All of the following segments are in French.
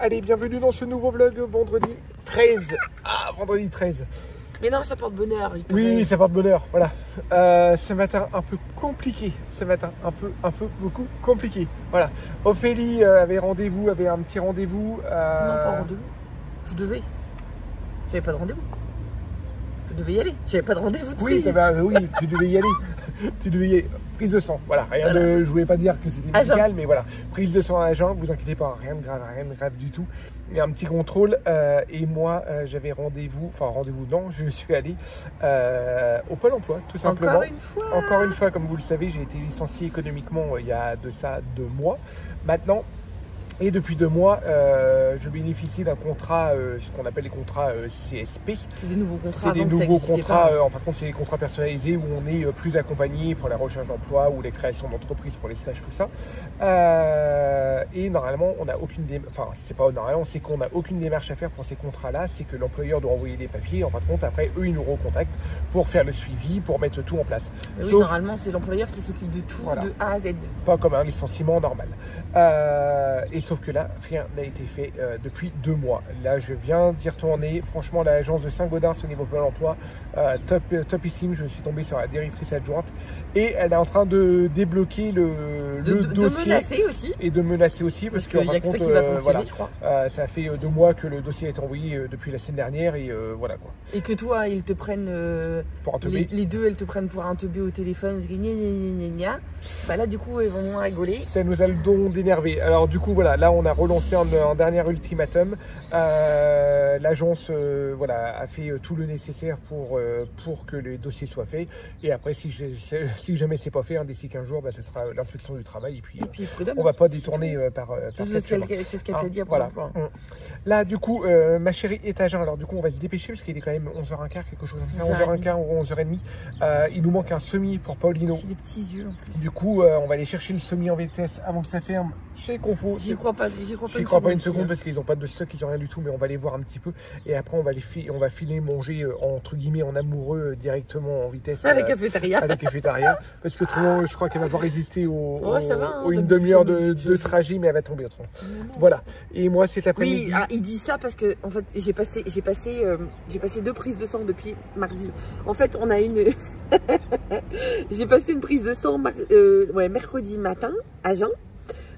allez, bienvenue dans ce nouveau vlog vendredi 13. Ah, vendredi 13. Mais non, ça porte bonheur. Oui, ça porte bonheur, voilà. Ce matin un peu compliqué, ce matin un peu beaucoup compliqué. Voilà, Ophélie avait un petit rendez-vous. Non, pas rendez-vous. Je devais. J'avais pas de rendez-vous. Je devais y aller. J'avais pas de rendez-vous. Oui, oui, tu devais y aller. Tu devais y aller. Prise de sang, voilà. Rien de, je voulais pas dire que c'était médical, mais voilà. Prise de sang à agent, vous inquiétez pas, rien de grave du tout. Il y a un petit contrôle et moi j'avais rendez-vous, non, je suis allé au Pôle emploi, tout simplement. Encore une fois, comme vous le savez, j'ai été licencié économiquement il y a de ça 2 mois maintenant. Et depuis 2 mois, je bénéficie d'un contrat, ce qu'on appelle les contrats CSP. C'est des nouveaux contrats. C'est des nouveaux contrats, en fin de compte, c'est des contrats personnalisés où on est plus accompagné pour la recherche d'emploi ou les créations d'entreprises pour les stages, tout ça. Et normalement, on n'a aucune démarche, enfin, c'est pas normalement, c'est qu'on n'a aucune démarche à faire pour ces contrats-là. C'est que l'employeur doit envoyer des papiers. En fin de compte, après, eux, ils nous recontactent pour faire le suivi, pour mettre tout en place. Oui, normalement, c'est l'employeur qui s'occupe de tout, voilà, de A à Z. Pas comme un licenciement normal. Et sauf que là, rien n'a été fait depuis 2 mois. Là, je viens d'y retourner. Franchement, l'agence de Saint-Gaudens au niveau Pôle emploi, topissime. Je suis tombé sur la directrice adjointe et elle est en train de débloquer le dossier. De menacer aussi. Et de menacer aussi parce que, y a que ça qui va fonctionner, voilà, je crois. Ça fait 2 mois que le dossier a été envoyé depuis la semaine dernière et voilà quoi. Et que toi, ils te prennent pour un teubé. Les deux, elles te prennent pour un teubé au téléphone. Bah là, du coup, ils vont moins rigoler. Ça nous a le don d'énerver. Alors du coup, voilà, là, on a relancé un dernier ultimatum. L'agence voilà, a fait tout le nécessaire pour que les dossiers soient faits. Et après, si jamais c'est pas fait, d'ici 15 jours, bah, ça sera l'inspection du travail. Et puis on va pas détourner par cette chemin. C'est ce qu'elle t'a dit après. Voilà. Là, du coup, ma chérie est à jeun. Alors du coup, on va se dépêcher parce qu'il est quand même 11h15, quelque chose comme ça, 11h15 ou 11h30. Il nous manque un semi pour Paulino. J'ai des petits yeux en plus. Du coup, on va aller chercher le semi en vitesse avant que ça ferme chez Confo. J'y crois pas une seconde parce qu'ils n'ont pas de stock, ils n'ont rien du tout, mais on va aller voir un petit peu. Et après, on va filer manger entre guillemets en amoureux directement en vitesse à la cafétéria. À la cafétéria. Parce que autrement, je crois qu'elle va pas résister une demi-heure de trajet, mais elle va tomber autrement. Voilà. Et moi, cet après-midi. Oui, il dit ça parce que en fait, j'ai passé 2 prises de sang depuis mardi. En fait, on a une. J'ai passé une prise de sang mercredi matin à Jeun.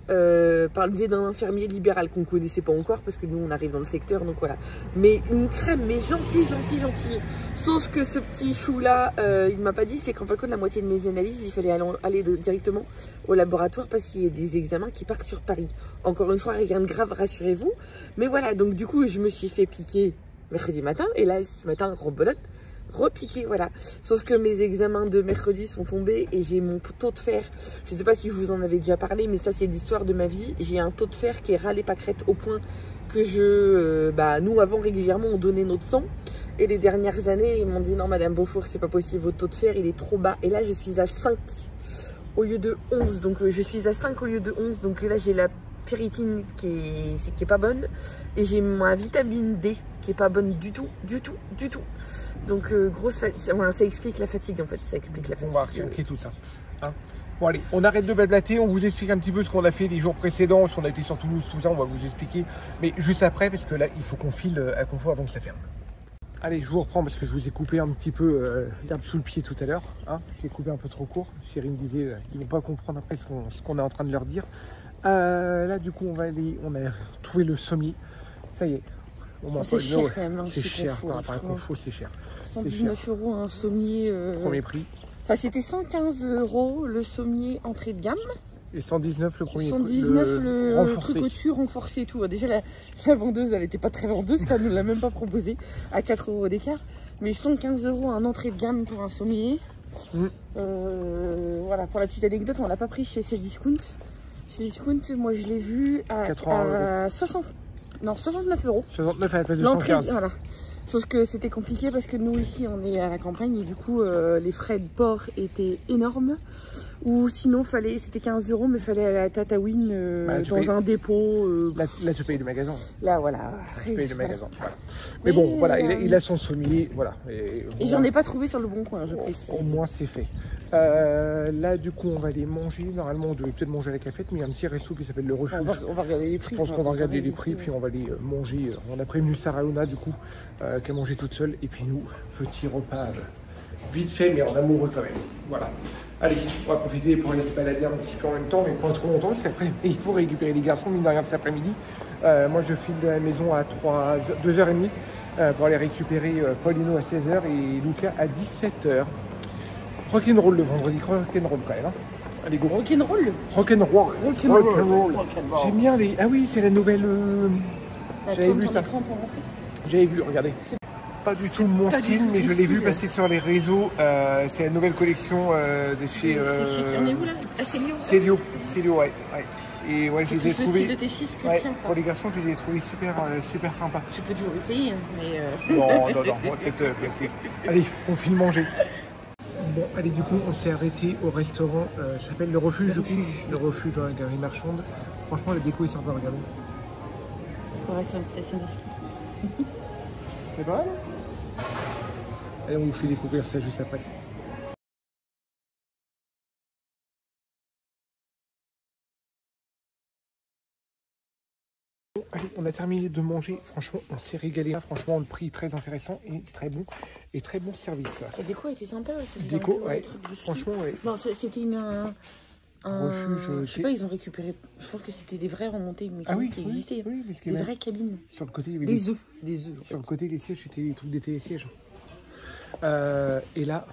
Par le biais d'un infirmier libéral qu'on ne connaissait pas encore parce que nous on arrive dans le secteur, donc voilà. Mais une crème, mais gentille. Sauf que ce petit chou là, il m'a pas dit, c'est qu'en fin de compte la moitié de mes analyses, il fallait aller directement au laboratoire parce qu'il y a des examens qui partent sur Paris. Encore une fois, rien de grave, rassurez-vous. Mais voilà, donc du coup je me suis fait piquer mercredi matin et là ce matin, rebelote, repiqué, voilà. Sauf que mes examens de mercredi sont tombés et j'ai mon taux de fer. Je sais pas si je vous en avais déjà parlé, mais ça c'est l'histoire de ma vie. J'ai un taux de fer qui est râlé pâquerette au point que nous avant régulièrement on donnait notre sang. Et les dernières années ils m'ont dit non madame Beaufour, c'est pas possible, votre taux de fer il est trop bas. Et là je suis à 5 au lieu de 11. Donc je suis à 5 au lieu de 11. Donc là j'ai la ferritine qui est pas bonne. Et j'ai ma vitamine D qui est pas bonne du tout. Donc grosse ça explique la fatigue en fait, ça explique la fatigue. On va recalquer tout ça. Bon allez, on arrête de blablater, on vous explique un petit peu ce qu'on a fait les jours précédents, si on a été sur Toulouse, tout ça, on va vous expliquer. Mais juste après, parce que là, il faut qu'on file à Confo avant que ça ferme. Allez, je vous reprends parce que je vous ai coupé un petit peu l'herbe sous le pied tout à l'heure. J'ai coupé un peu trop court. Chérie me disait, ils vont pas comprendre après ce qu'on est en train de leur dire. Là, du coup, on a trouvé le sommier. Ça y est. C'est cher quand même. C'est cher, par rapport à Confo, c'est cher. 119 € un sommier. Premier prix. Enfin, c'était 115 € le sommier entrée de gamme. Et 119 le premier. 119 le truc au-dessus renforcé et tout. Déjà la vendeuse, elle était pas très vendeuse, elle nous l'a même pas proposé à 4 € d'écart. Mais 115 € un entrée de gamme pour un sommier. Voilà, pour la petite anecdote, on l'a pas pris chez Cdiscount. Chez Discount, moi je l'ai vu à 69 €. 69 à la place de 115. Voilà. Sauf que c'était compliqué parce que nous ici on est à la campagne et du coup les frais de port étaient énormes. Ou sinon c'était 15 €, mais il fallait aller à Tataouine dans un dépôt. Là tu payes le magasin. Là voilà. Tu payes le magasin. Voilà. Mais bon voilà, il a son sommier. Voilà. Et j'en ai pas trouvé sur le bon coin, je précise. Au moins c'est fait. Là du coup on va aller manger. Normalement on devait peut-être manger à la cafette, mais il y a un petit resto qui s'appelle le Refuge. On va regarder les prix. Je pense qu'on va regarder les prix, puis on va aller manger. On a prévenu Sarah du coup, qui a mangé toute seule. Et puis nous, petit repas vite fait, mais en amoureux quand même. Voilà. Allez, on va profiter pour aller se balader un petit peu en même temps, mais pas trop longtemps, parce qu'après, il faut récupérer les garçons, mine de rien, cet après-midi. Moi, je file de la maison à 2h30 pour aller récupérer Paulino à 16h et Luca à 17h. Rock'n'roll le vendredi, rock'n'roll quand même. Hein. Allez, go. Rock'n'roll. Rock'n'roll. J'aime bien les... Ah oui, c'est la nouvelle... J'avais vu ça. J'avais vu, regardez. Pas du tout mon style, mais je l'ai vu passer sur les réseaux. C'est la nouvelle collection de chez... On est où là? Célio, ouais. Et ouais, je les ai trouvés... Pour les garçons, je les ai trouvés super sympas. Tu peux toujours essayer, mais... Non, on va peut-être essayer. Allez, on file manger. Bon, allez, du coup, on s'est arrêté au restaurant, ça s'appelle le Refuge, le Refuge dans la galerie marchande. Franchement, la déco est sympa, regardez. C'est pareil, c'est une station de ski. C'est pas mal. Allez, on vous fait découvrir ça juste après. Bon, allez, on a terminé de manger. Franchement, on s'est régalé. Franchement, le prix très intéressant et très bon service. La déco était sympa aussi. Déco, ouais. Franchement, ouais. Non, c'était refuge, je sais pas, ils ont récupéré. Je pense que c'était des vraies remontées mécaniques qui existaient. Oui, des vraies cabines. Sur le côté, il y avait des œufs. Sur le côté, les sièges, c'était des trucs des télésièges. Et là,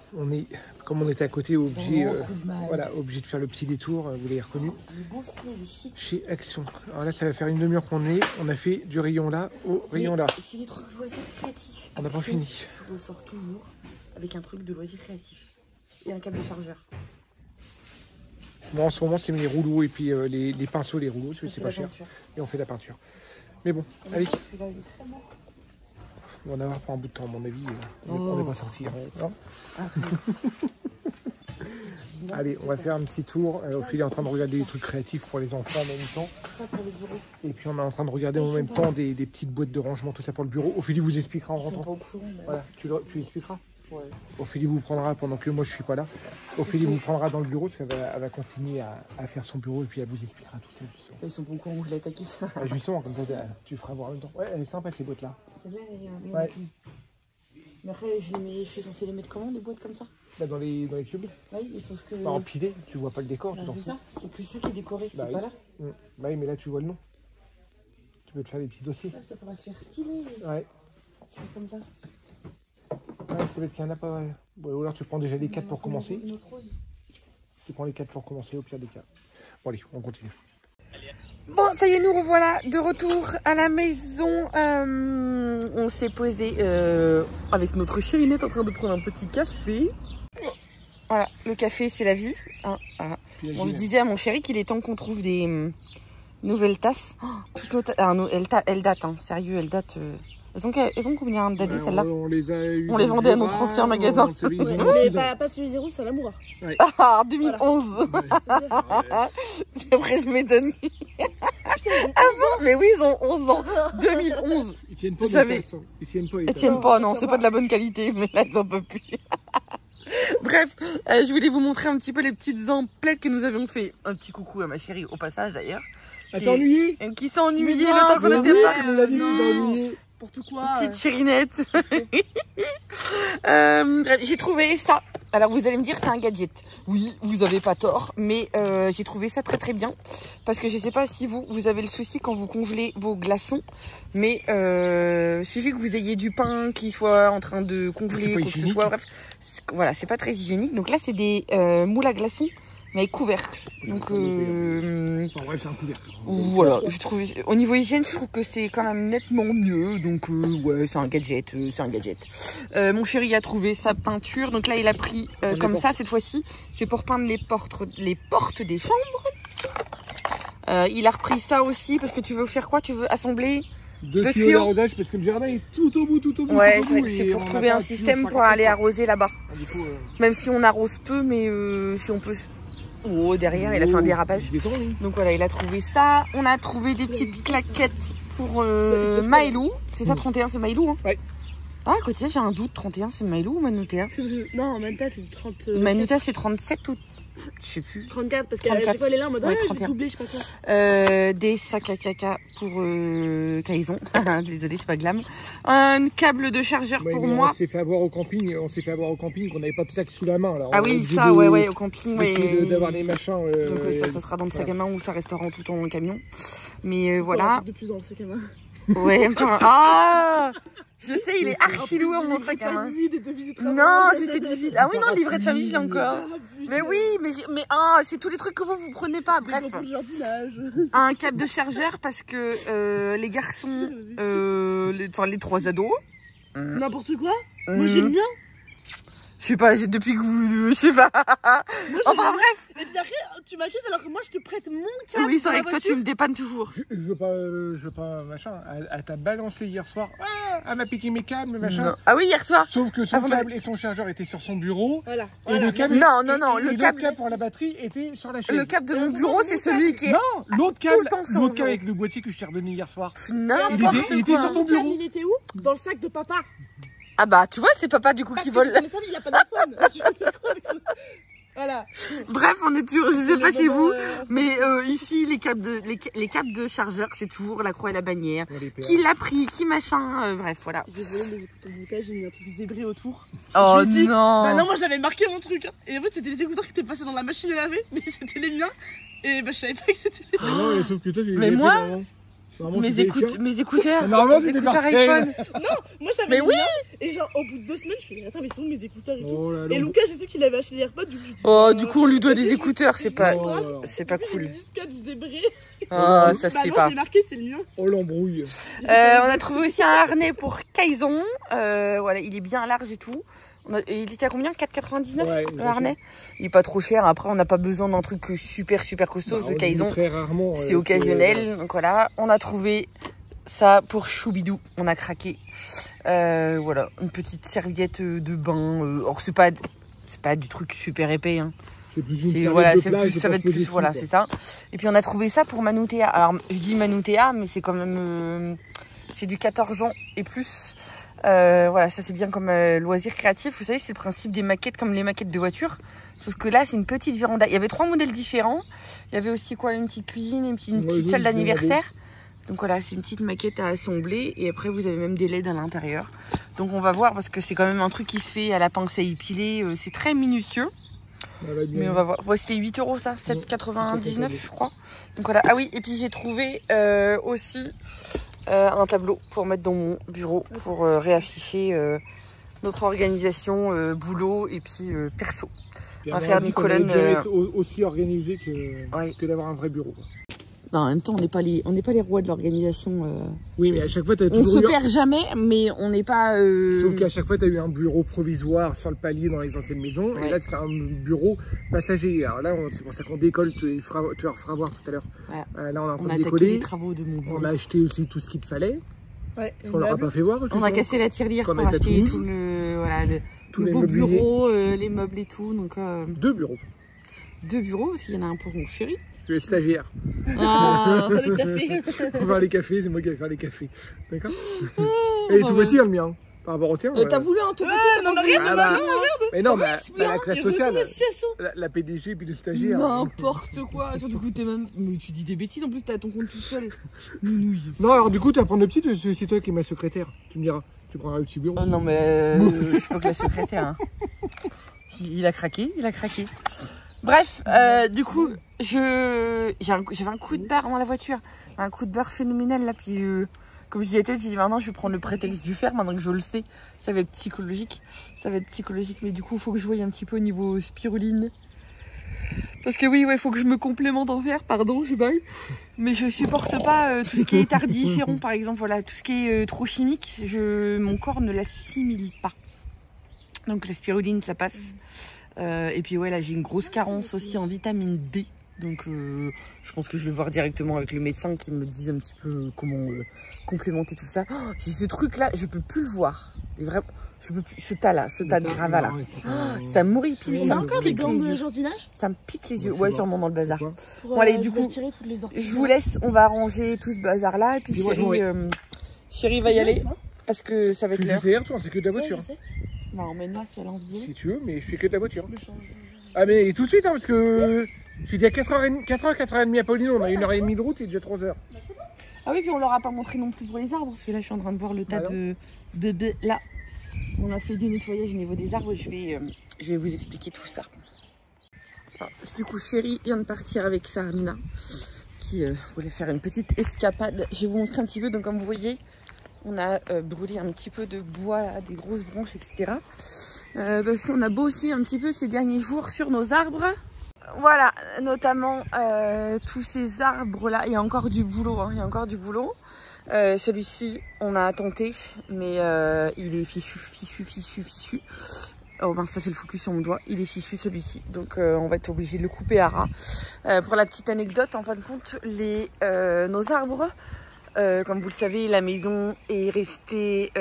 comme on était à côté, obligé de faire le petit détour. Vous l'avez reconnu. Chez Action. Alors là, ça va faire une demi-heure qu'on est. On a fait du rayon là au rayon là. C'est des trucs de loisirs créatifs. On n'a pas fini. Je ressors toujours avec un truc de loisirs créatifs et un câble de chargeur. Moi en ce moment c'est les rouleaux et puis les pinceaux, les rouleaux, c'est pas cher. Et on fait de la peinture. Mais bon, allez. Celui-là il est très beau. On va en avoir pour un bout de temps à mon avis. On n'est pas sorti. Non. Allez, on va faire un petit tour. Ophélie est en train de regarder des trucs créatifs pour les enfants en même temps. Ça pour le bureau. Et puis on est en train de regarder en même temps des petites boîtes de rangement, tout ça pour le bureau. Ophélie vous expliquera en rentrant. Voilà, tu expliqueras. Ouais. Ophélie vous prendra pendant que moi je suis pas là. Ophélie vous prendra dans le bureau parce qu'elle va continuer à faire son bureau et puis elle vous expliquera tout ça. Justement. Ils sont pas au courant où je l'ai attaqué. Justement, comme ça tu feras voir en même temps. Ouais, elle est sympa ces boîtes là. Celle-là, ouais. Mais après, je suis censée les mettre comment, des boîtes comme ça? Bah dans les cubes. Oui, mais sauf que... Bah, empilé, tu vois pas le décor. C'est ça, c'est que ça qui est décoré, c'est pas là. Bah oui, mais là tu vois le nom. Tu peux te faire des petits dossiers. Ça pourrait faire stylé. Ouais. Comme ça. Ouais, ça va être qu'il y en a pas. Ouais, ou alors tu prends déjà les 4 pour commencer. Tu prends les 4 pour commencer au pire des cas. Bon allez, on continue. Bon, ça y est, nous revoilà de retour à la maison. On s'est posé avec notre chérinette en train de prendre un petit café. Voilà, le café, c'est la vie. Hein, voilà. Bon, je disais à mon chéri qu'il est temps qu'on trouve des nouvelles tasses. Oh, elles datent, hein. Sérieux, elles datent. Elles ont combien d'années celles-là? On les vendait à notre ancien magasin. Pas celui des rousses, à l'amour. Ouais. Ah, 2011. Voilà. Après, je m'étonne. Avant, mais oui, ils ont 11 ans. 2011. Ils tiennent pas. Ils tiennent pas, non, c'est pas de la bonne qualité, mais là, ils en peuvent plus. Bref, je voulais vous montrer un petit peu les petites emplettes que nous avions fait. Un petit coucou à ma chérie au passage d'ailleurs. Elle s'est ennuyée. Qui s'est ennuyée le temps qu'on était partis. Pour tout quoi. Petite chérinette. J'ai trouvé ça. Alors vous allez me dire c'est un gadget. Oui, vous avez pas tort, mais j'ai trouvé ça très très bien parce que je sais pas si vous avez le souci quand vous congelez vos glaçons, mais suffit que vous ayez du pain qui soit en train de congeler, quoi que ce soit. Bref, voilà, c'est pas très hygiénique. Donc là c'est des moules à glaçons. Mais avec couvercle. Donc enfin bref, c'est un couvercle. Voilà, je trouve au niveau hygiène, je trouve que c'est quand même nettement mieux. Donc ouais, c'est un gadget, mon chéri a trouvé sa peinture. Donc là, il a pris comme ça cette fois-ci. C'est pour peindre les portes des chambres. Il a repris ça aussi parce que tu veux faire quoi? Tu veux assembler 2 tuyaux d'arrosage parce que le jardin est tout au bout. Ouais, c'est vrai que c'est pour trouver un système pour aller arroser là-bas. Même si on arrose peu, mais si on peut... Oh, derrière, il a fait un dérapage. Donc voilà, il a trouvé ça. On a trouvé des petites claquettes pour Maëlou. C'est ça, 31, c'est Maëlou, hein? Ouais. Ah, à côté, j'ai un doute. 31, c'est Maëlou ou Manutea? Non, Manutea, c'est 30... Manutea, c'est 37 ou... Je sais plus. 34, parce qu'à chaque fois, elle est là en mode, ouais, j'ai doublé, je sais pas quoi. Des sacs à caca pour Kaison. Désolée, c'est pas glam. Un câble de chargeur pour moi. On s'est fait avoir au camping, qu'on n'avait pas de sac sous la main. Alors ah oui, ça, ouais, au camping. Ouais. D'avoir des machins. Donc ça sera dans le sac à main ou ça restera en tout temps dans le camion. Mais voilà. De plus dans le sac à main. Ouais, enfin, ah, je sais, il est archi lourd mon sac à main. Non, j'ai fait du vide. Ah oui, non, le livret de famille, je l'ai encore. Mais oui, mais ah, c'est tous les trucs que vous prenez pas. Bref, un câble de chargeur parce que les garçons, les 3 ados. N'importe quoi. Moi, j'ai le mien. Je sais pas, depuis que vous... Je sais pas. Enfin bref. Mais bien, tu m'accuses alors que moi je te prête mon câble. Oui, c'est vrai que toi tu me dépannes toujours. Je veux pas machin. Elle t'a balancé hier soir. Ah, elle m'a piqué mes câbles, machin. Non. Ah oui, hier soir. Sauf que son câble et son chargeur étaient sur son bureau. Voilà. Et le câble, non, le câble pour la batterie était sur la chaise. Le câble de mon bureau, c'est celui qui est... Non, l'autre câble avec le boîtier que je t'ai redonné hier soir. N'importe quoi. Il était sur ton bureau. Il était où? Dans le sac de papa. Ah bah tu vois, c'est papa du coup qui vole. Mais ça, il a pas d'iPhone. Tu fais quoi avec ça? Voilà. Bref, on est toujours, je sais pas chez vous, mais ici les câbles de chargeur, c'est toujours la croix et la bannière. Qui l'a pris, qui machin, bref, voilà. J'ai volé mes écouteurs musicaux, j'ai mis un truc zébré autour. Oh non. Bah non, moi je l'avais marqué mon truc. Et en fait, c'était les écouteurs qui étaient passés dans la machine à laver, mais c'était les miens. Et bah je savais pas que c'était les miens. Ah non, sauf que toi, mais moi. Mes écouteurs iPhone. Non, moi ça mais oui. Et genre au bout de 2 semaines, je fais attends mais sont où mes écouteurs et tout. Et Lucas, j'ai su qu'il avait acheté des AirPods du coup. Oh, du coup on lui doit des écouteurs, c'est pas cool. Ah, ça se fait pas. Je l'ai marqué, c'est le mien. Oh l'embrouille. On a trouvé aussi un harnais pour Kaison. Voilà, il est bien large et tout. Il était à combien? 4,99 le harnais. Il est pas trop cher. Après, on n'a pas besoin d'un truc super costaud de Kaison. Très rarement. C'est occasionnel. Donc voilà, on a trouvé ça pour Choubidou. On a craqué. Voilà, une petite serviette de bain. Or, c'est pas du truc super épais. Hein. C'est plus une serviette de plage, ça va être plus, voilà, c'est ça. Et puis on a trouvé ça pour Manutea. Alors, je dis Manutea, mais c'est quand même... c'est du 14 ans et plus. Voilà, ça c'est bien comme loisir créatif. Vous savez, c'est le principe des maquettes comme les maquettes de voitures. Sauf que là, c'est une petite véranda. Il y avait 3 modèles différents. Il y avait aussi quoi, une petite cuisine, une petite salle d'anniversaire. Donc voilà, c'est une petite maquette à assembler. Et après, vous avez même des LED à l'intérieur. Donc on va voir parce que c'est quand même un truc qui se fait à la pince à épiler. C'est très minutieux. Mais on va voir. Voici les 8 € ça, 7,99 je crois. Donc voilà. Ah oui, et puis j'ai trouvé aussi... un tableau pour mettre dans mon bureau pour réafficher notre organisation boulot et puis perso. On va faire une colonne aussi organisée que d'avoir un vrai bureau. Quoi. Non, en même temps, on n'est pas les rois de l'organisation. Oui, mais à chaque fois, tu as toujours on se perd jamais, mais on n'est pas... Sauf qu'à chaque fois, tu as eu un bureau provisoire sur le palier dans les anciennes maisons. Ouais. Et là, c'est un bureau passager. Alors là, c'est pour ça qu'on décolle. Tu leur feras voir tout à l'heure. Ouais. Là, on est en train de décoller. Les travaux de mon bureau. On a acheté aussi tout ce qu'il te fallait. Ouais, on leur a pas fait voir. On a cassé la tirelire pour acheter tout le beau bureau, les meubles et tout. Donc, 2 bureaux. 2 bureaux, parce qu'il y en a un pour mon chéri. Je suis stagiaire. Ah, le café. On va faire les cafés, c'est moi qui vais faire les cafés. D'accord. Et tout petit, le mien. Par rapport au tien. T'as voulu un tout petit, non, mais regarde, mais non, mais la classe sociale, la PDG et puis le stagiaire. N'importe quoi. Surtout que t'es même. Mais tu dis des bêtises, en plus t'as ton compte tout seul. Nounouille. Non, alors du coup, tu vas prendre le petit, c'est toi qui es ma secrétaire. Tu me diras. Tu prendras le petit bureau. Oh non, mais je suis pas que la secrétaire. Hein. Il a craqué. Bref, du coup, j'avais un coup de barre dans la voiture. Un coup de barre phénoménal là, puis comme je disais, j'ai dit maintenant je vais prendre le prétexte du fer, maintenant que je le sais, ça va être psychologique. Mais du coup, il faut que je voie un petit peu au niveau spiruline. Parce que oui, il faut que je me complémente en fer, pardon, je baille. Mais je supporte pas tout ce qui est tardiféron, par exemple, voilà, tout ce qui est trop chimique, mon corps ne l'assimile pas. Donc la spiruline, ça passe. Et puis ouais, là j'ai une grosse carence aussi en vitamine D. Donc je pense que je vais voir directement avec le médecin qui me dise un petit peu comment complémenter tout ça. Oh, j'ai ce truc là, je peux plus le voir. Et vraiment, je peux plus. Ce tas là, ce tas de gravats là. Oh, ça m'horripile. Ça encore des gants de jardinage? Ça me pique les yeux. Ouais, sûrement dans le bazar. Bon, allez, du coup, je vous laisse. On va ranger tout ce bazar là. Et puis chérie va y aller. Parce que ça va être l'heure. C'est que de la voiture. Bah, emmène-moi si elle a envie. Si tu veux, mais je fais que de la voiture. Ah, mais tout de suite, hein, parce que j'ai dit à 4h30 à Pauline, on a 1h30 de route et déjà 3h. Ah oui, puis on leur a pas montré non plus pour les arbres, parce que là, je suis en train de voir le tas de bébés là. On a fait du nettoyage au niveau des arbres, je vais vous expliquer tout ça. Alors, du coup, chérie vient de partir avec Sarmina, qui voulait faire une petite escapade. Je vais vous montrer un petit peu, donc comme vous voyez, on a brûlé un petit peu de bois, là, des grosses branches, etc. Parce qu'on a bossé un petit peu ces derniers jours sur nos arbres. Voilà, notamment tous ces arbres là, il y a encore du boulot, hein, il y a encore du boulot. Celui-ci, on a tenté, mais il est fichu. Oh ben ça fait le focus sur mon doigt, il est fichu celui-ci, donc on va être obligé de le couper à ras. Pour la petite anecdote, en fin de compte, nos arbres, comme vous le savez, la maison est restée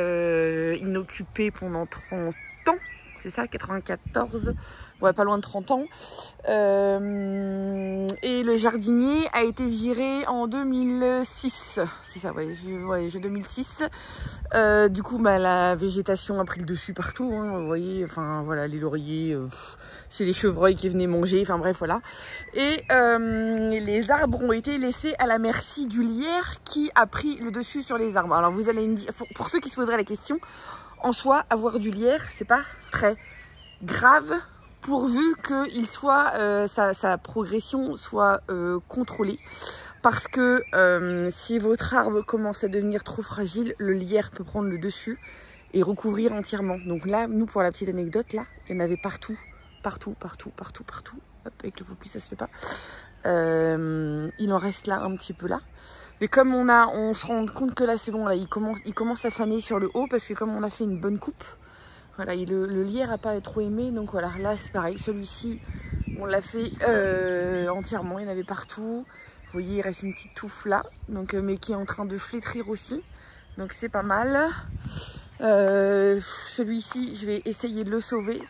inoccupée pendant 30 ans. C'est ça, 94, ouais, pas loin de 30 ans. Et le jardinier a été viré en 2006. C'est ça, ouais, 2006. Du coup, bah, la végétation a pris le dessus partout. Hein, vous voyez, enfin voilà, les lauriers, c'est les chevreuils qui venaient manger. Enfin bref, voilà. Et les arbres ont été laissés à la merci du lierre qui a pris le dessus sur les arbres. Alors vous allez me dire, pour ceux qui se poseraient la question, en soi, avoir du lierre, c'est pas très grave pourvu que sa progression soit contrôlée. Parce que si votre arbre commence à devenir trop fragile, le lierre peut prendre le dessus et recouvrir entièrement. Donc là, nous, pour la petite anecdote, là, il y en avait partout. Hop, avec le focus, ça se fait pas. Il en reste là, un petit peu là. Mais comme on se rend compte que là c'est bon, là il commence à faner sur le haut parce que comme on a fait une bonne coupe, voilà, le lierre n'a pas trop aimé, donc voilà, là c'est pareil, celui-ci on l'a fait entièrement, il y en avait partout. Vous voyez, il reste une petite touffe là, donc, mais qui est en train de flétrir aussi, donc c'est pas mal. Celui-ci, je vais essayer de le sauver.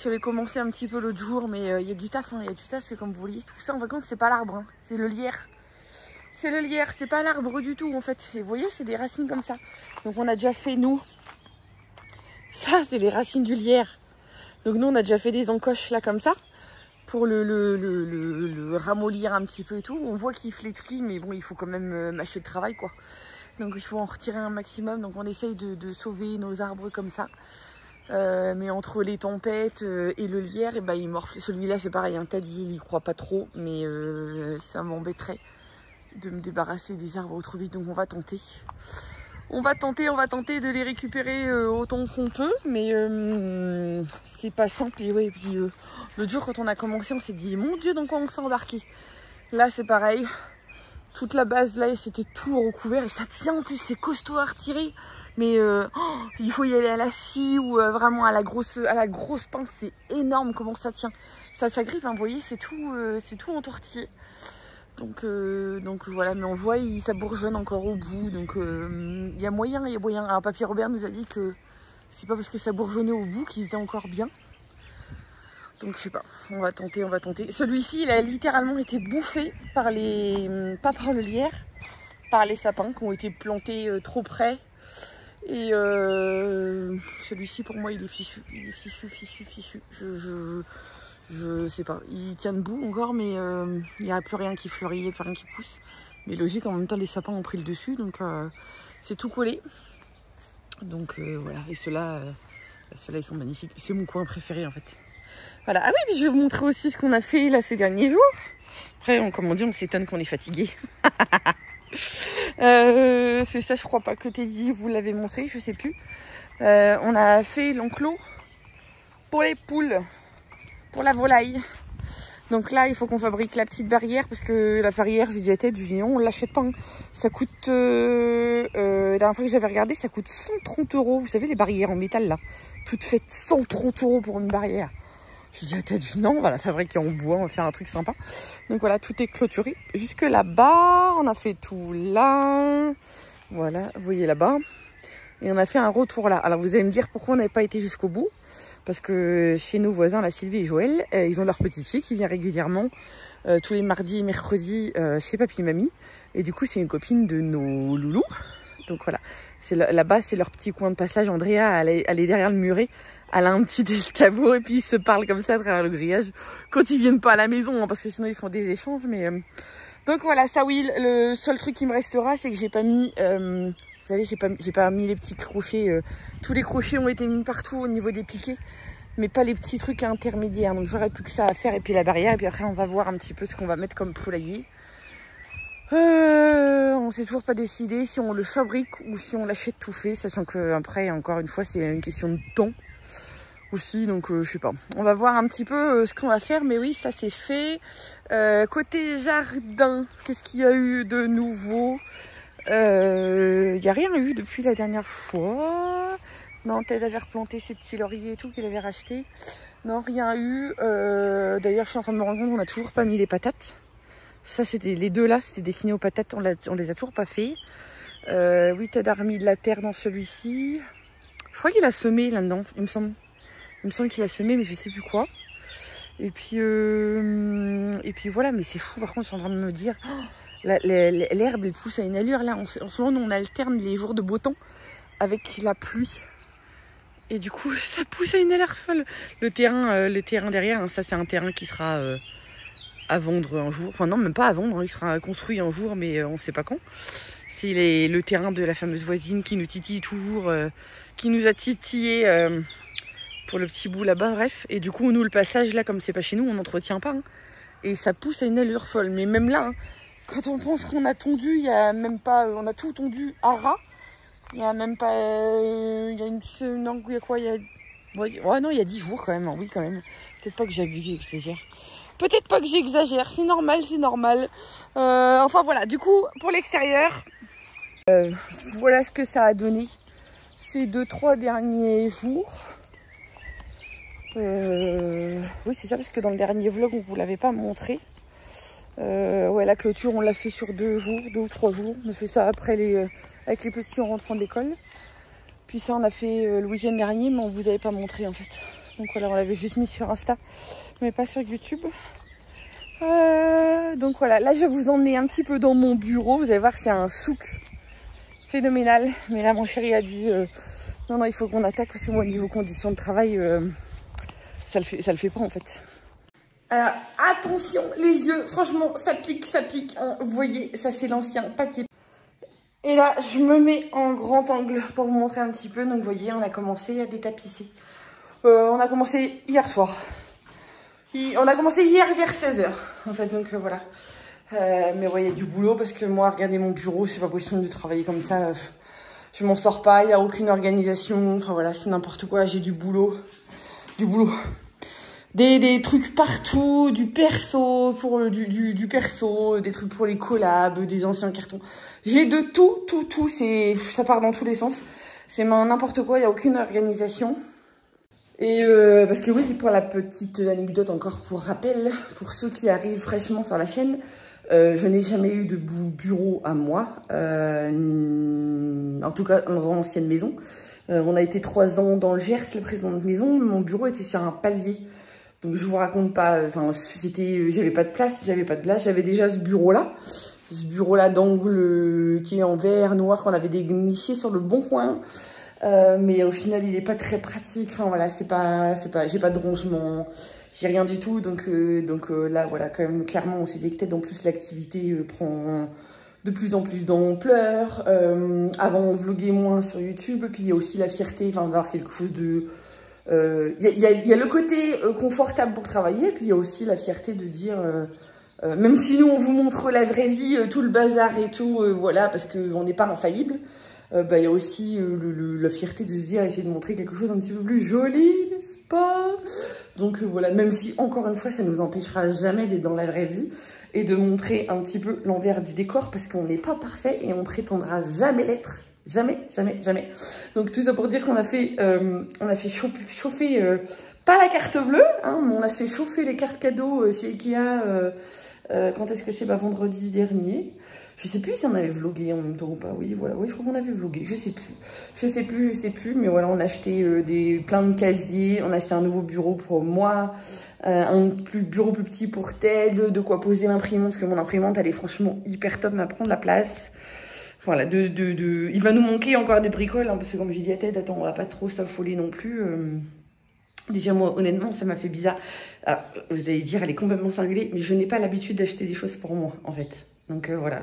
J'avais commencé un petit peu l'autre jour, mais il y a du taf, hein, il y a du taf, c'est comme vous voyez, tout ça en fin de compte c'est pas l'arbre, hein, c'est le lierre. C'est le lierre, c'est pas l'arbre du tout en fait. Et vous voyez, c'est des racines comme ça. Donc on a déjà fait, nous, ça c'est les racines du lierre. Donc nous on a déjà fait des encoches là comme ça, pour le ramollir un petit peu et tout. On voit qu'il flétrit, mais bon, il faut quand même mâcher le travail quoi. Donc il faut en retirer un maximum. Donc on essaye de sauver nos arbres comme ça. Mais entre les tempêtes et le lierre, et ben, il morfle. Celui-là c'est pareil, un Taddy, il y croit pas trop, mais ça m'embêterait de me débarrasser des arbres trop vite, donc on va tenter. On va tenter de les récupérer autant qu'on peut, mais c'est pas simple. Et ouais, et puis l'autre jour quand on a commencé, on s'est dit mon Dieu, dans quoi on s'est embarqué. Là c'est pareil, toute la base là c'était tout recouvert et ça tient en plus, c'est costaud à retirer. Mais il faut y aller à la scie ou vraiment à la grosse pince, c'est énorme comment ça tient. Ça griffe, hein, vous voyez, c'est tout entortillé. Donc voilà, mais on voit, ça bourgeonne encore au bout. Donc il y a moyen. Alors Papy Robert nous a dit que c'est pas parce que ça bourgeonnait au bout qu'ils étaient encore bien. Donc je sais pas, on va tenter. Celui-ci, il a littéralement été bouffé par pas par le lierre, par les sapins qui ont été plantés trop près. Et celui-ci pour moi il est fichu. Je sais pas, il tient debout encore, mais il n'y a plus rien qui fleurit, il n'y a plus rien qui pousse. Mais logique, en même temps les sapins ont pris le dessus, donc c'est tout collé. Donc voilà, et ceux-là ils sont magnifiques. C'est mon coin préféré en fait. Voilà, ah oui, puis je vais vous montrer aussi ce qu'on a fait là ces derniers jours. Après, comme on dit, on s'étonne qu'on est fatigué. C'est ça, je crois pas que Teddy vous l'avez montré, je sais plus. On a fait l'enclos pour les poules, pour la volaille. Donc là, il faut qu'on fabrique la petite barrière parce que la barrière, j'ai dit à Ted, je dis non, on l'achète pas. Hein. Ça coûte, la dernière fois que j'avais regardé, ça coûte 130 €. Vous savez, les barrières en métal là, toutes faites 130 € pour une barrière. Je dis, t'as dit non, on va la fabriquer en bois, on va faire un truc sympa. Donc voilà, tout est clôturé. Jusque là-bas, on a fait tout là. Voilà, vous voyez là-bas. Et on a fait un retour là. Alors vous allez me dire pourquoi on n'avait pas été jusqu'au bout. Parce que chez nos voisins, la Sylvie et Joël, ils ont leur petite fille qui vient régulièrement tous les mardis et mercredis chez papy et mamie. Et du coup, c'est une copine de nos loulous. Donc voilà, là-bas, c'est leur petit coin de passage. Andrea, elle est derrière le muret. Elle a un petit escabeau et puis ils se parlent comme ça à travers le grillage. Quand ils viennent pas à la maison, hein, parce que sinon ils font des échanges. Mais donc voilà, ça oui, le seul truc qui me restera, c'est que j'ai pas mis... vous savez, j'ai pas mis les petits crochets. Tous les crochets ont été mis partout au niveau des piquets. Mais pas les petits trucs intermédiaires. Donc j'aurais plus que ça à faire. Et puis la barrière. Et puis après, on va voir un petit peu ce qu'on va mettre comme poulailler. On s'est toujours pas décidé si on le fabrique ou si on l'achète tout fait. Sachant que après, encore une fois, c'est une question de temps aussi. Donc je sais pas. On va voir un petit peu ce qu'on va faire. Mais oui, ça c'est fait. Côté jardin, qu'est-ce qu'il y a eu de nouveau? Il n'y a rien eu depuis la dernière fois. Non, Ted avait replanté ses petits lauriers et tout qu'il avait racheté. Non, rien eu. D'ailleurs, je suis en train de me rendre compte qu'on n'a toujours pas mis les patates. Ça, c'était les deux là, c'était destiné aux patates. On les a toujours pas fait. Oui, Ted a remis de la terre dans celui-ci. Je crois qu'il a semé là-dedans, il me semble. Il me semble qu'il a semé, mais je sais plus quoi. Et puis voilà, mais c'est fou. Par contre, je suis en train de me dire... Oh, l'herbe, elle pousse à une allure. Là, en ce moment, on alterne les jours de beau temps avec la pluie. Et du coup, ça pousse à une allure folle. Le terrain derrière, hein, ça, c'est un terrain qui sera à vendre un jour. Enfin, non, même pas à vendre. Hein, il sera construit un jour, mais on ne sait pas quand. C'est le terrain de la fameuse voisine qui nous titille toujours, qui nous a titillé pour le petit bout là-bas, bref. Et du coup, nous, le passage, là, comme c'est pas chez nous, on n'entretient pas. Hein, et ça pousse à une allure folle. Mais même là... Hein, quand on pense qu'on a tondu, il y a même pas... On a tout tondu à ras. Il y a même pas... il y a une... Non, il y a quoi? Il y a... Ouais, non, il y a 10 jours quand même. Hein, oui, quand même. Peut-être pas que j'exagère. Peut-être pas que j'exagère. C'est normal, c'est normal. Enfin, voilà. Du coup, pour l'extérieur, voilà ce que ça a donné ces 2-3 derniers jours. Oui, c'est ça, parce que dans le dernier vlog, on vous l'avait pas montré. Ouais, la clôture, on l'a fait sur 2 ou 3 jours. On a fait ça après avec les petits en rentrant de l'école. Puis ça, on a fait le week-end dernier, mais on vous avait pas montré en fait. Donc voilà, on l'avait juste mis sur Insta, mais pas sur YouTube. Donc voilà, là je vais vous emmener un petit peu dans mon bureau. Vous allez voir, c'est un souk phénoménal. Mais là, mon chéri a dit non, il faut qu'on attaque parce que moi, au niveau conditions de travail, ça le fait pas en fait. Alors, attention, les yeux, franchement, ça pique, hein. Vous voyez, ça c'est l'ancien papier. Et là, je me mets en grand angle pour vous montrer un petit peu. Donc, vous voyez, on a commencé à détapisser. On a commencé hier soir. On a commencé hier vers 16 h, en fait, donc voilà. Mais ouais, il y a du boulot parce que moi, regardez mon bureau, c'est pas possible de travailler comme ça. Je m'en sors pas, il n'y a aucune organisation. Enfin voilà, c'est n'importe quoi, j'ai du boulot. Des trucs partout, du perso, du perso, des trucs pour les collabs, des anciens cartons. J'ai de tout, ça part dans tous les sens. C'est n'importe quoi, il n'y a aucune organisation. Et parce que oui, pour la petite anecdote encore pour rappel, pour ceux qui arrivent fraîchement sur la chaîne, je n'ai jamais eu de bureau à moi, en tout cas dans l'ancienne maison. On a été 3 ans dans le Gers, la précédente maison, mon bureau était sur un palier. Donc je vous raconte pas, enfin j'avais pas de place, j'avais déjà ce bureau-là d'angle qui est en verre noir qu'on avait déniché sur le bon coin. Mais au final il est pas très pratique, enfin voilà, j'ai pas de rangement, j'ai rien du tout, donc là voilà, quand même clairement on s'est dit que peut-être en plus l'activité prend de plus en plus d'ampleur. Avant on vloguait moins sur YouTube, puis il y a aussi la fierté, enfin d'avoir quelque chose de... Il y a le côté confortable pour travailler, puis il y a aussi la fierté de dire, même si nous on vous montre la vraie vie, tout le bazar et tout, voilà, parce qu'on n'est pas infaillible, il y a aussi la fierté de se dire, essayer de montrer quelque chose un petit peu plus joli, n'est-ce pas? Donc voilà, même si encore une fois ça nous empêchera jamais d'être dans la vraie vie et de montrer un petit peu l'envers du décor, parce qu'on n'est pas parfait et on prétendra jamais l'être. Jamais. Donc tout ça pour dire qu'on a fait chauffer pas la carte bleue, hein, mais on a fait chauffer les cartes cadeaux chez Ikea. Quand est-ce que c'est? Bah, vendredi dernier. Je sais plus si on avait vlogué en même temps ou pas. Oui, voilà. Oui, je crois qu'on avait vlogué. Je sais plus. Mais voilà, on a acheté plein de casiers. On a acheté un nouveau bureau pour moi. Un bureau plus petit pour Ted. De quoi poser l'imprimante. Parce que mon imprimante, elle est franchement hyper top. Mais elle prend de la place. Voilà, il va nous manquer encore des bricoles. Hein, parce que comme j'ai dit à Ted, attends, on va pas trop s'affoler non plus. Déjà, moi, honnêtement, ça m'a fait bizarre. Alors, vous allez dire, elle est complètement cinglée. Mais je n'ai pas l'habitude d'acheter des choses pour moi, en fait. Donc voilà,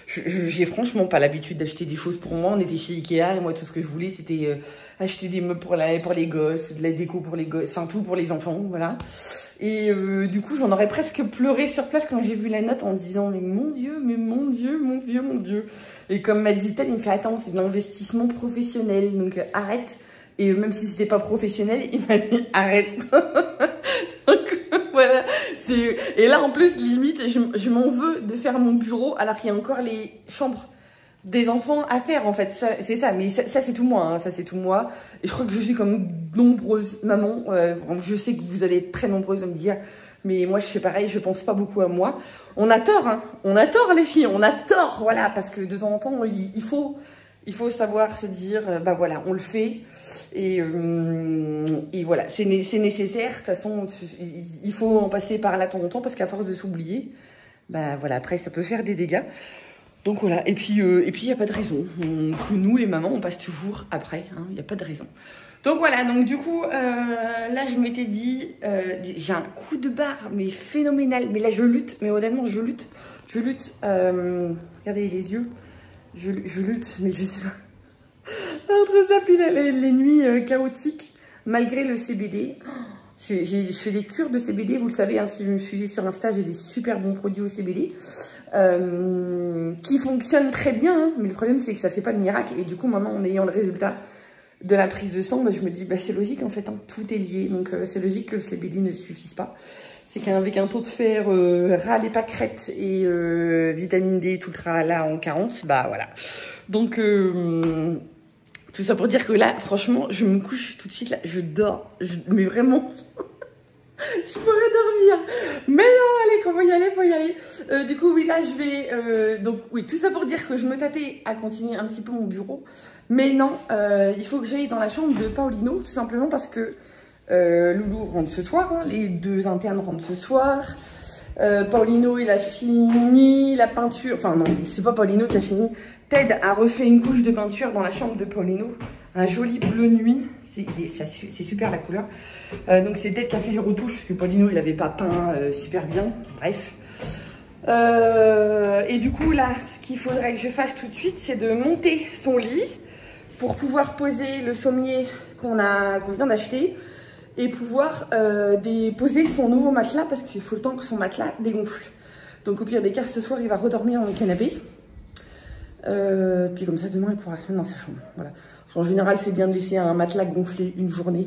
j'ai franchement pas l'habitude d'acheter des choses pour moi. On était chez Ikea et moi tout ce que je voulais c'était acheter des meubles pour les gosses, de la déco pour les gosses, enfin tout pour les enfants, voilà. Et du coup j'en aurais presque pleuré sur place quand j'ai vu la note en me disant mais mon Dieu, mon Dieu. Et comme m'a dit-elle, il me fait attends, c'est de l'investissement professionnel, donc arrête. Et même si c'était pas professionnel, il m'a dit arrête. Donc voilà. Et là en plus limite je m'en veux de faire mon bureau alors qu'il y a encore les chambres des enfants à faire en fait. C'est ça, mais ça c'est tout moi, hein. Ça c'est tout moi. Et je crois que je suis comme nombreuses mamans. Je sais que vous allez être très nombreuses à me dire mais moi je fais pareil, je pense pas beaucoup à moi. On a tort, hein. On a tort les filles, on a tort, voilà, parce que de temps en temps il faut savoir se dire bah voilà, on le fait. Et voilà, c'est nécessaire. De toute façon, il faut en passer par là de temps en temps parce qu'à force de s'oublier, bah voilà, après ça peut faire des dégâts. Donc voilà, et puis il n'y a pas de raison que nous les mamans on passe toujours après, hein, il n'y a pas de raison. Donc voilà, donc du coup là je m'étais dit, j'ai un coup de barre mais phénoménal, mais là je lutte, mais honnêtement je lutte. Regardez les yeux, je lutte, mais je sais pas. Entre ça puis les nuits chaotiques, malgré le CBD. Je fais des cures de CBD, vous le savez, hein, si vous me suivez sur Insta, j'ai des super bons produits au CBD qui fonctionnent très bien, hein, mais le problème c'est que ça fait pas de miracle. Et du coup maintenant en ayant le résultat de la prise de sang, bah, je me dis bah, c'est logique en fait, hein, tout est lié. Donc c'est logique que le CBD ne suffise pas. C'est qu'avec un taux de fer ras les pâquerettes et vitamine D tout le tralala en carence, bah voilà. Donc tout ça pour dire que là, franchement, je me couche tout de suite, là, je dors. Mais vraiment, je pourrais dormir. Mais non, allez, faut y aller. Du coup, oui, là, je vais... donc, oui, tout ça pour dire que je me tâtais à continuer un petit peu mon bureau. Mais non, il faut que j'aille dans la chambre de Paulino, tout simplement parce que Loulou rentre ce soir. Hein, les deux internes rentrent ce soir. Paulino, il a fini la peinture. Enfin, non, c'est pas Paulino qui a fini. Ted a refait une couche de peinture dans la chambre de Paulino. Un joli bleu nuit. C'est super la couleur. Donc c'est Ted qui a fait les retouches parce que Paulino il avait pas peint super bien. Bref. Et du coup là, ce qu'il faudrait que je fasse tout de suite, c'est de monter son lit pour pouvoir poser le sommier qu'on vient d'acheter et pouvoir poser son nouveau matelas parce qu'il faut le temps que son matelas dégonfle. Donc au pire des cas, ce soir il va redormir dans le canapé. Puis comme ça demain il pourra se mettre dans sa chambre. Voilà. En général c'est bien de laisser un matelas gonfler une journée,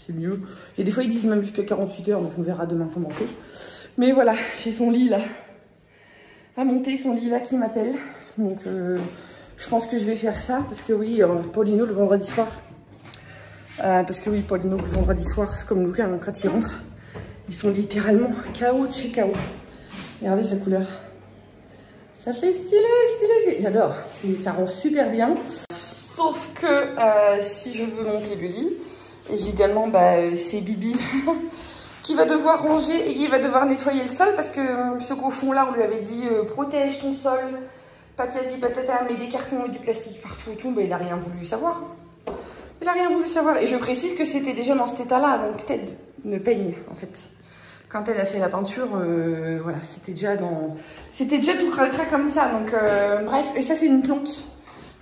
c'est mieux. Et des fois ils disent même jusqu'à 48 heures, donc on verra demain comment c'est. Mais voilà, j'ai son lit là à monter, son lit là qui m'appelle. Donc je pense que je vais faire ça parce que oui, Paulino le vendredi soir. Parce que oui, Paulino le vendredi soir, c'est comme Lucas, hein, quand il rentre, ils sont littéralement KO de chez KO. Regardez sa couleur. Ça fait stylé. J'adore. Ça rend super bien. Sauf que si je veux monter le lit, évidemment, bah, c'est Bibi qui va devoir ranger et qui va devoir nettoyer le sol parce que ce cochon-là, on lui avait dit protège ton sol, patati patata, mets des cartons et du plastique partout et tout. Bah, il n'a rien voulu savoir. Il n'a rien voulu savoir. Et je précise que c'était déjà dans cet état-là, donc Ted ne peigne en fait. Quand elle a fait la peinture, voilà, c'était déjà tout cracra comme ça. Donc, bref, et ça, c'est une plante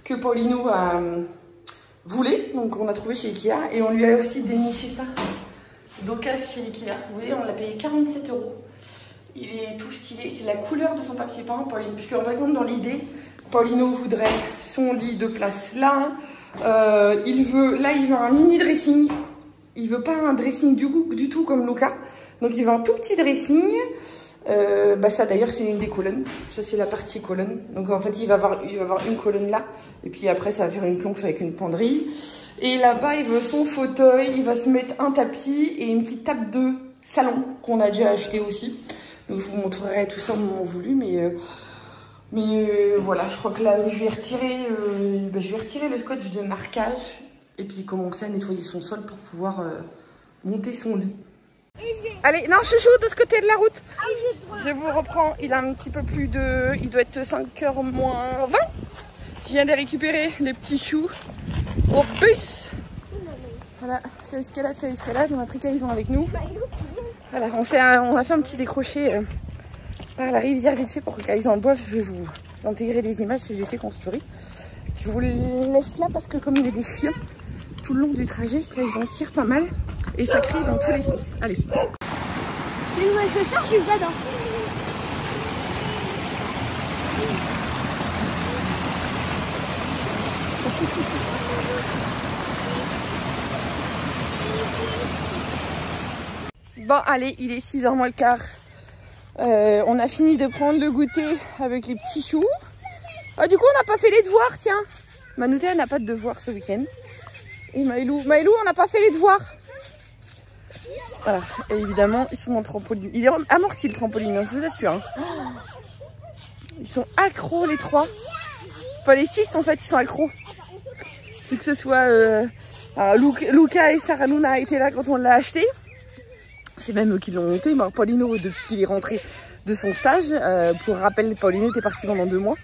que Paulino voulait. Donc, on a trouvé chez Ikea. Et on lui a aussi déniché ça d'occasion chez Ikea. Vous voyez, on l'a payé 47 €. Il est tout stylé. C'est la couleur de son papier peint, Pauline. Puisque, en fait, dans l'idée, Paulino voudrait son lit de place là. Il veut un mini dressing. Il veut pas un dressing du tout comme Luca. Donc il veut un tout petit dressing. Bah ça d'ailleurs c'est une des colonnes. Ça c'est la partie colonne. Donc en fait il va avoir une colonne là. Et puis après ça va faire une planche avec une penderie. Et là-bas, il veut son fauteuil, il va se mettre un tapis et une petite table de salon qu'on a déjà acheté aussi. Donc je vous montrerai tout ça au moment voulu, mais voilà, je crois que là je vais retirer le scotch de marquage et puis commencer à nettoyer son sol pour pouvoir monter son lit. Allez, non chouchou, de ce côté de la route. Je vous reprends, il a un petit peu plus de... Il doit être 5h moins 20. Je viens de récupérer les petits choux au bus. Voilà, c'est l'escalade, on a pris Kaïson avec nous. Voilà, on a fait un petit décroché par la rivière vite fait pour que Kaïson boive. Je vais vous intégrer des images que j'ai fait en story. Je vous laisse là parce que comme il est des chiens, tout le long du trajet, Kaïson tire pas mal et ça crie dans tous les sens. Allez. Les nouvelles chaussures, je les adore. Bon allez, il est 6h moins le quart. On a fini de prendre le goûter avec les petits choux. Ah, du coup on n'a pas fait les devoirs, tiens. Manouté n'a pas de devoirs ce week-end. Et Maëlou, on n'a pas fait les devoirs. Voilà, et évidemment ils sont en trampoline. Il est amorti le trampoline, hein, je vous assure. Hein. Ils sont accros les trois. Enfin les 6 en fait, ils sont accros. Que ce soit Luca et Sarah Luna étaient là quand on l'a acheté. C'est même eux qui l'ont monté. Paulino, depuis qu'il est rentré de son stage, pour rappel, Paulino était parti pendant 2 mois.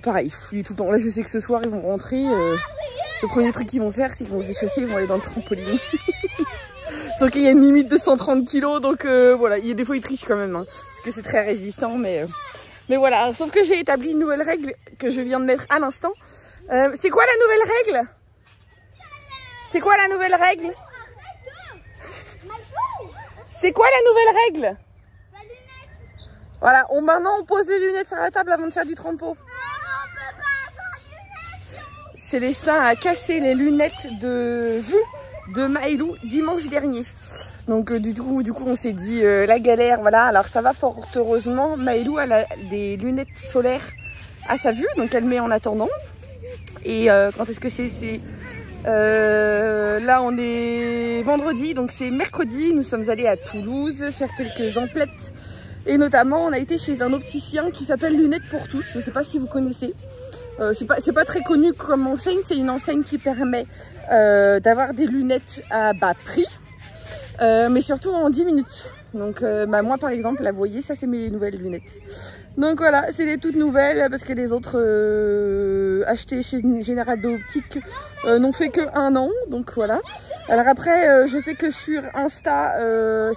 Pareil, il est tout le temps là. Je sais que ce soir ils vont rentrer. Le premier truc qu'ils vont faire, c'est qu'ils vont se déchausser, ils vont aller dans le trampoline. Sauf qu'il y a une limite de 130 kg, donc voilà. Des fois ils trichent quand même, hein, parce que c'est très résistant, mais voilà. Sauf que j'ai établi une nouvelle règle que je viens de mettre à l'instant. C'est quoi la nouvelle règle? C'est quoi la nouvelle règle? C'est quoi la nouvelle règle? Voilà, maintenant on pose les lunettes sur la table avant de faire du trampo. Célestin a cassé les lunettes de vue de Maëlou dimanche dernier. Donc du coup on s'est dit la galère, voilà. Alors ça va fort heureusement, Maëlou elle a des lunettes solaires à sa vue, donc elle met en attendant. Et quand est-ce que c'est là on est vendredi, donc c'est mercredi, nous sommes allés à Toulouse faire quelques emplettes. Et notamment on a été chez un opticien qui s'appelle Lunettes pour tous, je ne sais pas si vous connaissez. C'est pas très connu comme enseigne, c'est une enseigne qui permet d'avoir des lunettes à bas prix, mais surtout en 10 minutes. Donc moi par exemple, là vous voyez, ça c'est mes nouvelles lunettes. Donc voilà, c'est les toutes nouvelles parce que les autres achetés chez Général d'Optique n'ont fait que 1 an. Donc voilà. Alors après, je sais que sur Insta,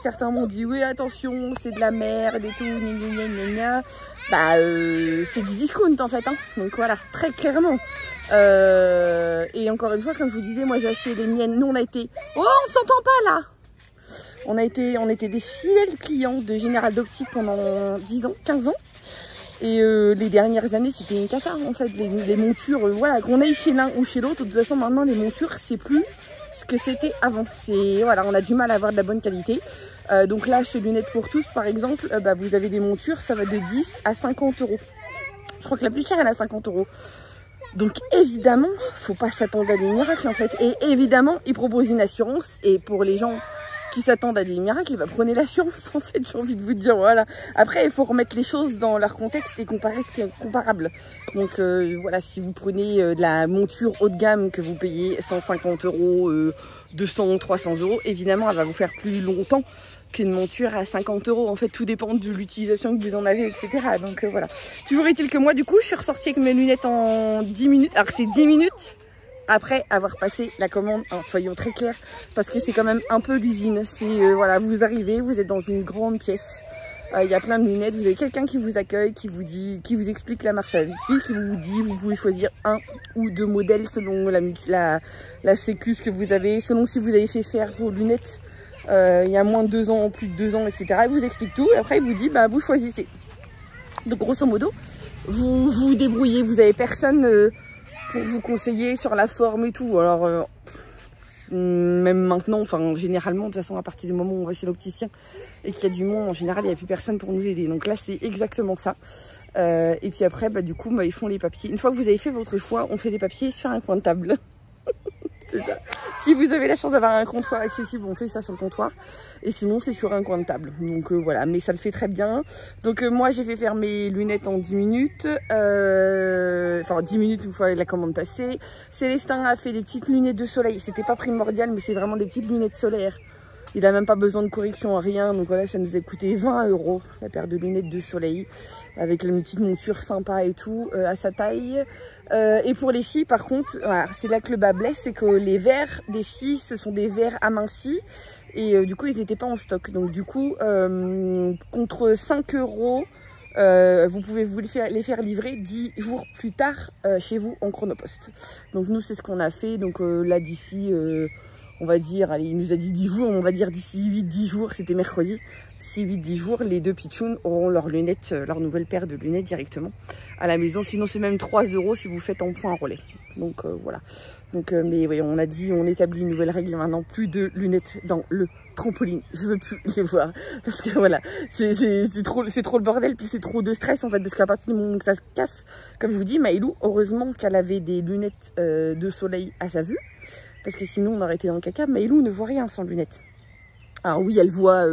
certains m'ont dit oui attention, c'est de la merde et tout, gna gna gna. Bah c'est du discount en fait, hein. Donc voilà, très clairement. Et encore une fois, comme je vous disais, moi j'ai acheté les miennes. Nous on a été... Oh, on s'entend pas là. On était des fidèles clients de Général d'Optique pendant 10 ans, 15 ans. Et les dernières années, c'était une cata en fait. Les montures, voilà, qu'on aille chez l'un ou chez l'autre. De toute façon, maintenant, les montures, c'est plus ce que c'était avant. Voilà, on a du mal à avoir de la bonne qualité. Donc là, chez Lunettes pour tous, par exemple, vous avez des montures, ça va de 10 à 50 €. Je crois que la plus chère, elle est à 50 €. Donc évidemment, faut pas s'attendre à des miracles en fait. Et évidemment, ils proposent une assurance. Et pour les gens qui s'attendent à des miracles, prenez l'assurance en fait, j'ai envie de vous dire, voilà. Après, il faut remettre les choses dans leur contexte et comparer ce qui est comparable. Donc voilà, si vous prenez de la monture haut de gamme que vous payez 150 €, 200, 300 €, évidemment, elle va vous faire plus longtemps qu'une monture à 50 €. En fait, tout dépend de l'utilisation que vous en avez, etc. Donc voilà. Toujours est-il que moi, du coup, je suis ressortie avec mes lunettes en 10 minutes. Alors c'est 10 minutes après avoir passé la commande, en soyons très clairs, parce que c'est quand même un peu l'usine. C'est voilà, vous arrivez, vous êtes dans une grande pièce, il y a plein de lunettes, vous avez quelqu'un qui vous accueille, qui vous explique la marche à vie, qui vous dit, vous pouvez choisir 1 ou 2 modèles selon la sécu que vous avez, selon si vous avez fait faire vos lunettes il y a moins de 2 ans, plus de 2 ans, etc. Il vous explique tout et après il vous dit, vous choisissez. Donc grosso modo, vous vous débrouillez, vous avez personne pour vous conseiller sur la forme et tout. Alors même maintenant, enfin généralement, de toute façon à partir du moment où on va chez l'opticien et qu'il y a du monde, en général il n'y a plus personne pour nous aider. Donc là c'est exactement ça. Et puis après du coup ils font les papiers. Une fois que vous avez fait votre choix, on fait les papiers sur un coin de table. C'est ça. Si vous avez la chance d'avoir un comptoir accessible, on fait ça sur le comptoir. Et sinon, c'est sur un coin de table. Donc voilà, mais ça le fait très bien. Donc moi, j'ai fait faire mes lunettes en 10 minutes. Enfin, 10 minutes une fois la commande passée. Célestin a fait des petites lunettes de soleil. C'était pas primordial, mais c'est vraiment des petites lunettes solaires. Il n'a même pas besoin de correction, rien. Donc voilà, ça nous a coûté 20 €, la paire de lunettes de soleil. Avec une petite monture sympa et tout, à sa taille. Et pour les filles, par contre, voilà, c'est là que le bas blesse, c'est que les verres des filles, ce sont des verres amincis. Et du coup, ils n'étaient pas en stock. Donc du coup, contre 5 €, vous pouvez vous les faire livrer 10 jours plus tard chez vous en chronopost. Donc nous, c'est ce qu'on a fait. Donc là, d'ici... on va dire, allez, il nous a dit 10 jours, on va dire d'ici 8-10 jours, c'était mercredi. D'ici 8-10 jours, les deux pitchouns auront leurs lunettes, leur nouvelle paire de lunettes directement à la maison. Sinon, c'est même 3 € si vous faites en point relais. Donc voilà. Donc, mais oui, on a dit, on établit une nouvelle règle maintenant, plus de lunettes dans le trampoline. Je veux plus les voir. Parce que voilà, c'est trop le bordel, puis c'est trop de stress en fait, parce qu'à partir du moment que ça se casse, comme je vous dis, Maïlou, heureusement qu'elle avait des lunettes de soleil à sa vue. Parce que sinon on aurait été dans le caca. Maïlou ne voit rien sans lunettes. Alors oui, elle voit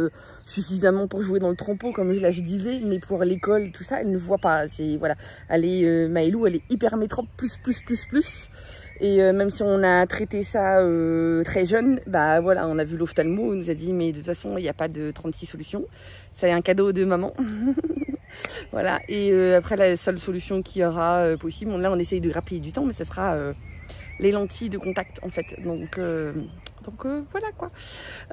suffisamment pour jouer dans le trampo, comme je disais, mais pour l'école, tout ça, elle ne voit pas. Voilà, elle est Maïlou, elle est hyper métrope, plus. Et même si on a traité ça très jeune, bah voilà, on a vu l'ophtalmo, il nous a dit, mais de toute façon, il n'y a pas de 36 solutions. C'est un cadeau de maman. Voilà, et après, la seule solution qui aura possible, là, on essaye de grappiller du temps, mais ça sera... les lentilles de contact en fait, donc voilà quoi.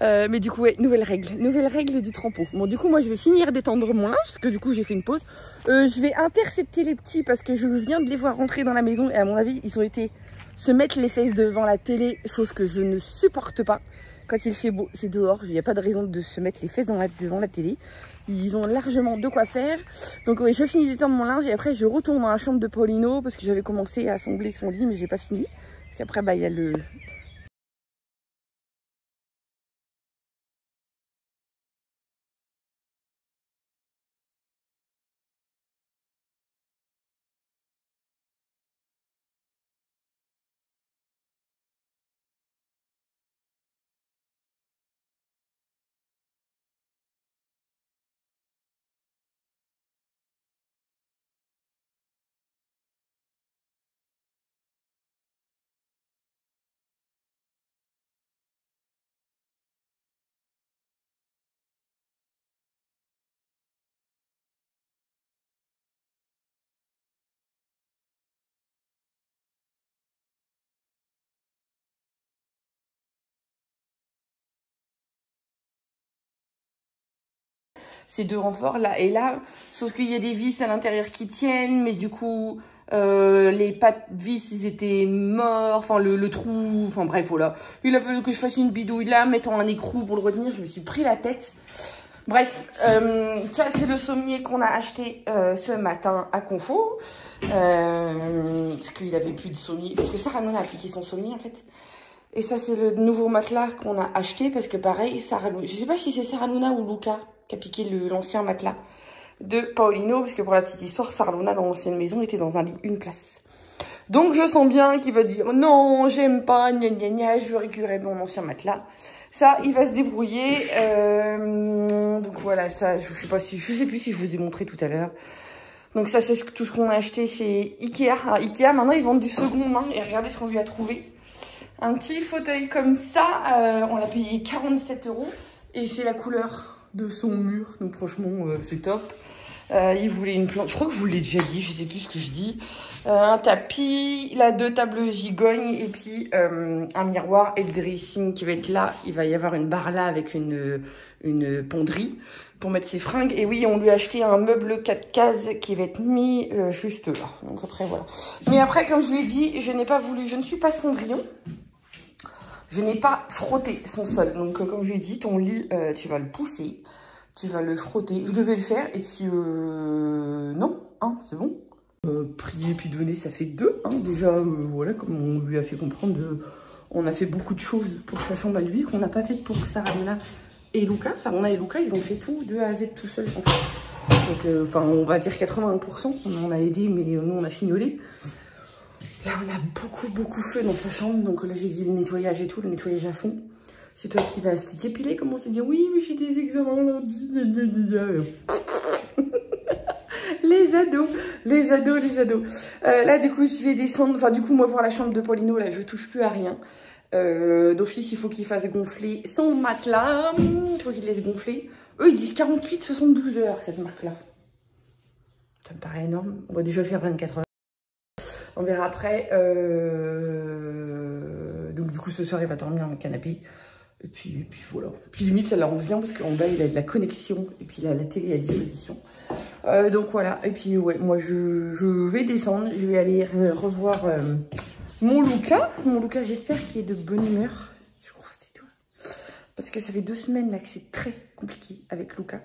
Mais du coup ouais, nouvelle règle du trampo. Bon du coup moi je vais finir d'étendre mon linge parce que du coup j'ai fait une pause. Je vais intercepter les petits parce que je viens de les voir rentrer dans la maison et à mon avis ils ont été se mettre les fesses devant la télé, chose que je ne supporte pas. Quand il fait beau, c'est dehors, il n'y a pas de raison de se mettre les fesses devant la télé. Ils ont largement de quoi faire. Donc oui, je finis d'étendre mon linge et après je retourne dans la chambre de Paulino parce que j'avais commencé à assembler son lit mais j'ai pas fini. Parce qu'après bah il y a le... ces deux renforts là et là, sauf qu'il y a des vis à l'intérieur qui tiennent, mais du coup les pattes vis ils étaient morts, enfin le trou, enfin bref voilà, il a fallu que je fasse une bidouille là, mettant un écrou pour le retenir, je me suis pris la tête. Bref, ça c'est le sommier qu'on a acheté ce matin à Confo, parce qu'il avait plus de sommier, parce que Sarah Luna a appliqué son sommier en fait. Et ça c'est le nouveau matelas qu'on a acheté, parce que pareil, Sarah Luna, je sais pas si c'est Sarah Luna ou Luca qui a piqué l'ancien matelas de Paulino, parce que pour la petite histoire, Sarah Luna dans l'ancienne maison était dans un lit une place. Donc je sens bien qu'il va dire non, j'aime pas, gna gna gna, je veux récupérer mon ancien matelas. Ça, il va se débrouiller. Donc voilà, ça, je sais plus si je vous ai montré tout à l'heure. Donc ça, c'est tout ce qu'on a acheté chez Ikea. Alors, Ikea, maintenant, ils vendent du second main. Et regardez ce qu'on lui a trouvé. Un petit fauteuil comme ça, on l'a payé 47 €. Et c'est la couleur de son mur. Donc franchement, c'est top. Il voulait une plante. Je crois que je vous l'ai déjà dit, je sais plus ce que je dis. Un tapis, là 2 tables gigognes et puis un miroir et le dressing qui va être là. Il va y avoir une barre là avec une ponderie pour mettre ses fringues. Et oui, on lui a acheté un meuble 4 cases qui va être mis juste là. Donc après voilà. Mais après, comme je lui ai dit, je n'ai pas voulu, je ne suis pas Cendrillon. Je n'ai pas frotté son sol. Donc comme je lui ai dit, ton lit, tu vas le pousser. Tu vas le frotter. Je devais le faire et puis non, hein, c'est bon. Prier puis donner, ça fait 2. Hein, déjà, voilà, comme on lui a fait comprendre, on a fait beaucoup de choses pour sa chambre à lui qu'on n'a pas fait pour Sarah Luna et Luca. Sarah Luna et Luca, ils ont fait tout de A à Z tout seuls. En fait. Donc, enfin, on va dire 81%. On en a aidé, mais nous, on a fignolé. Là, on a beaucoup feu dans sa chambre. Donc là, j'ai dit le nettoyage et tout, le nettoyage à fond. C'est toi qui vas se dépiler, comment se dire oui, mais j'ai des examens lundi. Les ados. Là, du coup, je vais descendre. Enfin, du coup, moi, pour la chambre de Paulino, là, je touche plus à rien. D'office, il faut qu'il fasse gonfler son matelas. Il faut qu'il laisse gonfler. Eux, ils disent 48-72 heures, cette marque-là. Ça me paraît énorme. On va déjà faire 24 heures. On verra après. Donc, du coup, ce soir, il va dormir dans le canapé. Et puis voilà. Puis limite, ça l'arrange bien parce qu'en bas, il a de la connexion. Et puis, il a la télé à disposition. Donc, voilà. Et puis, ouais, moi, je vais descendre. Je vais aller revoir mon Lucas. Mon Lucas, j'espère qu'il est de bonne humeur. Je crois que c'est tout. Parce que ça fait 2 semaines là que c'est très compliqué avec Lucas.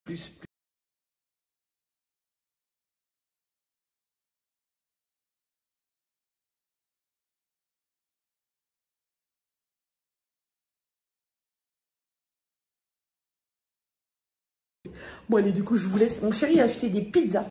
Plus. Bon, allez, du coup, je vous laisse. Mon chéri a acheté des pizzas.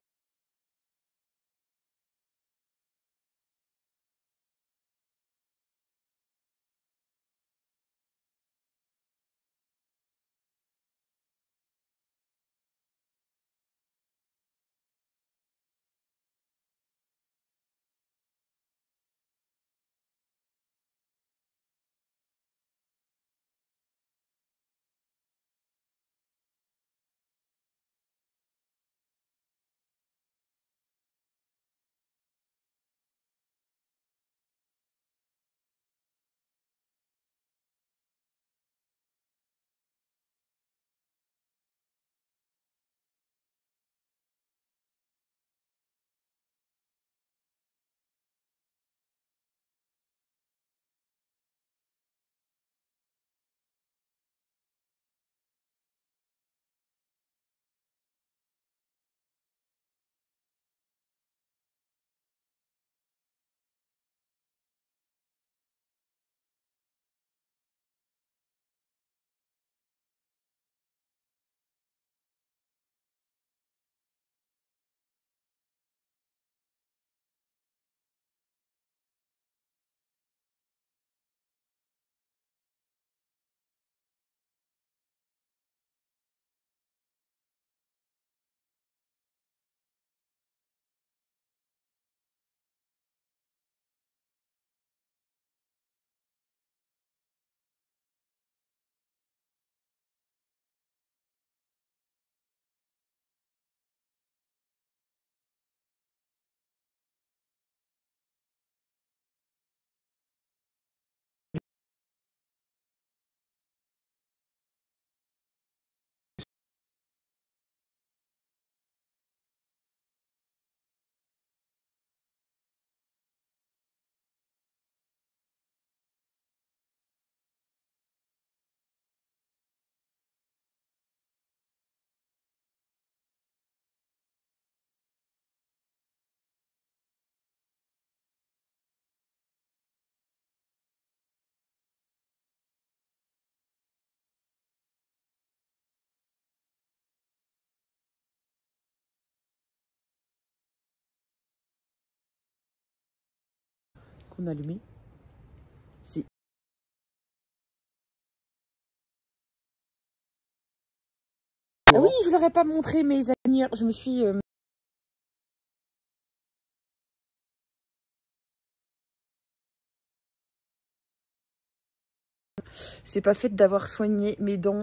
Qu'on a allumé. Si. Ah oui, je leur ai pas montré mes amis. Je me suis... C'est pas fait d'avoir soigné mes dents